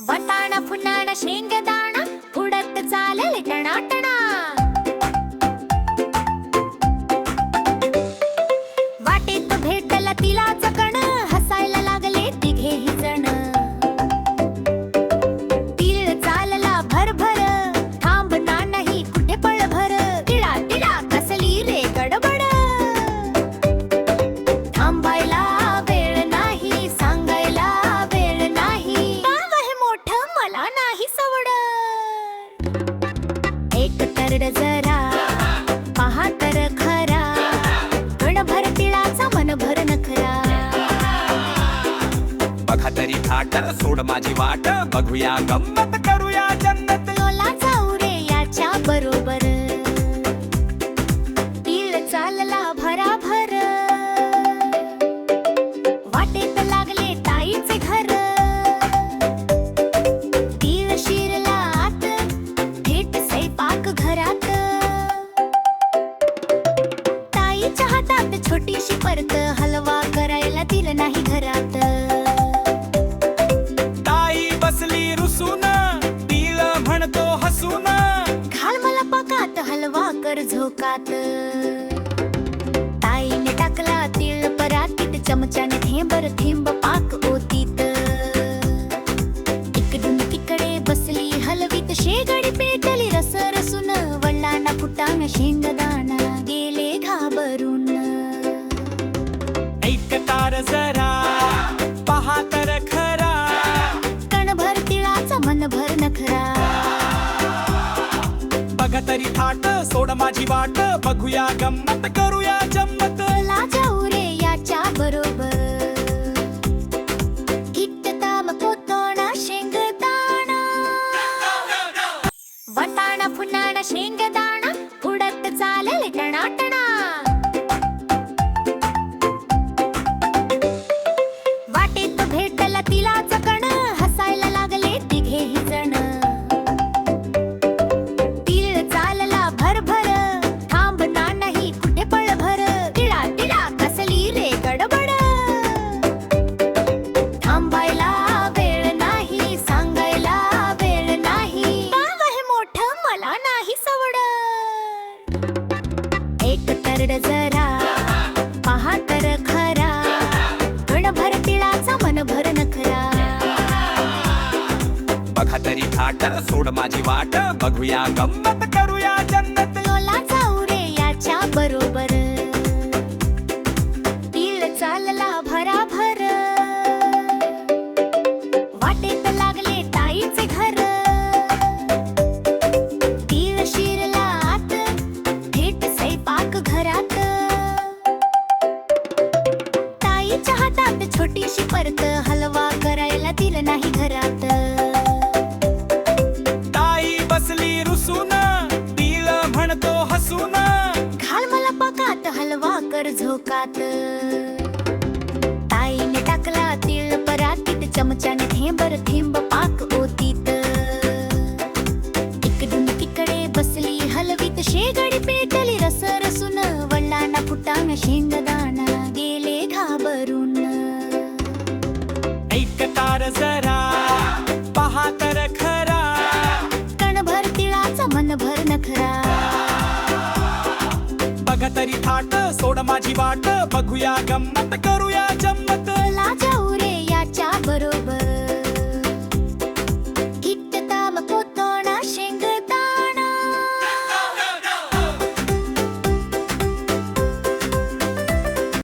वटाणा फुनाणा शेंगदाणा उडत चालेल टणाटणा। वाटेत भेटला तिलाच कण हसायला लागले तिघेही जण। तीळ चालला भरभर थांबता नाही कुठे पळभर। तिळा तिळा कसली रे गडबड थांबायला वेळ नाही सांगायला वेळ नाही। गाव हे मोठं मला नाही सवड। एक तरड जरा पहा तर खरा गणभर तिळाचा मनभर नखरा। बघा तरी थाट सोड माझी वाट बघूया गंमत करूया जन्नत। लोला जाऊ रे याच्या बरोबर तीळ चालला भराभर। वाटेत लागले ताईचे घर तीळ शिरला आत थेट स्वयंपाक घरात। ताईच्या हातात छोटीशी परत हलवा करायला दिलं नाही घरात। ताई बसली रुसून तिळ म्हणतो हसून। घाल मला पाकात हलवा कर झोकात। ताईने टाकला तीळ परातीत चमच्याने थेंबर थेंब पाक ओतीत। इकडून तिकडे बसली हलवीत शेगडी पेटली रस रसून। वळाना फुटाणा शेंगदाणा गेले घाबरून। ऐक तार जरा पहा तर खरा कणभर तिळाचा मनभर नखरा। बघा तरी थाट सोड माझी वाट बघूया गंमत करूया जम्मत। ला जाऊ रे याच्या बरोबर हिट ताम कोतोणा शेंगदाणा। वटाणा फुनाणा शेंगदाणा उडत चालेल टणाटणा। वाटेत भेटला तिलाच कण हसायला लागले तिघेही जण। तीळ चालला भरभर थांबता नाही कुठे पळभर। तिळा तिळा कसली रे गडबड थांबायला वेळ नाही सांगायला वेळ नाही। गाव हे मोठं मला नाही सवड। एक तरड जरा पहा तर खरा गणभर तिळाचा मनभर नखरा। बघा तरी थाट सोड माझी वाट बघूया गंमत करूया जन्नत। लोला जाऊ रे याच्या बरोबर तीळ चालला भराभर। वाटेत लागले ताईचे घर तीळ शिरला आत थेट स्वयंपाक घरात। ताईच्या हातात छोटीशी परत हलवा करायला दिलं नाही घरात। ताई बसली रुसून तिळ म्हणतो हसून। घाल मला पाकात हलवा कर झोकात। ताईने टाकला तीळ परातीत चमच्याने थेंबर थेंब पाक ओतीत। इकडून तिकडे बसली हलवीत शेगडी पेटली रस रसून। वळाना फुटाणा शेंगदाणा गेले घाबरून। ऐक तार जरा पहा तर खरा कणभर तिळाचा मनभर नखरा। बघा तरी थाट सोड माझी वाट बघूया गंमत करूया जम्मत।